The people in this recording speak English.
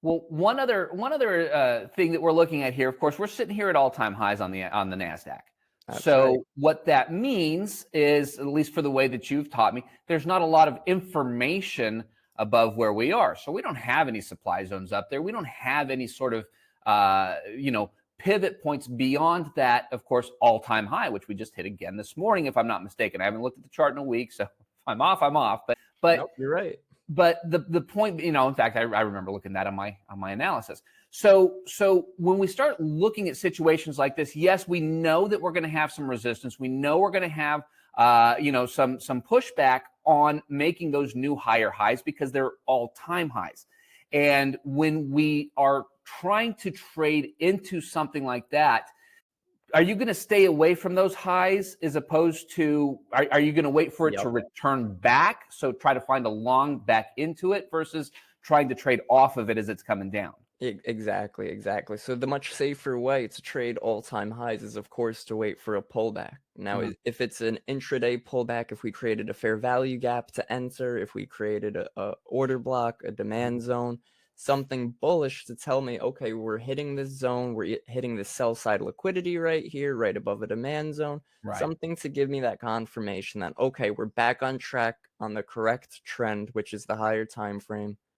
Well, one other thing that we're looking at here, of course, we're sitting here at all-time highs on the Nasdaq. That's right. So what that means is, at least for the way that you've taught me, there's not a lot of information above where we are. So we don't have any supply zones up there. We don't have any sort of pivot points beyond that, of course, all-time high, which we just hit again this morning, if I'm not mistaken. I haven't looked at the chart in a week, so if I'm off, I'm off. But Nope, you're right. but the point, in fact, I remember looking at that on my analysis. So when we start looking at situations like this, yes, we know that we're going to have some resistance. We know we're going to have some pushback on making those new higher highs because they're all-time highs. And when we are trying to trade into something like that, are you going to stay away from those highs as opposed to are you going to wait for it to Yep. return back? So try to find a long back into it versus trying to trade off of it as it's coming down. Exactly, exactly. So the much safer way to trade all-time highs is, of course, to wait for a pullback. Now, Mhm. if it's an intraday pullback, if we created a fair value gap to enter, if we created a order block, a demand zone, something bullish to tell me, okay, we're hitting this zone, we're hitting the sell side liquidity right here, right above a demand zone, Right. something to give me that confirmation that, okay, we're back on track on the correct trend, which is the higher time frame.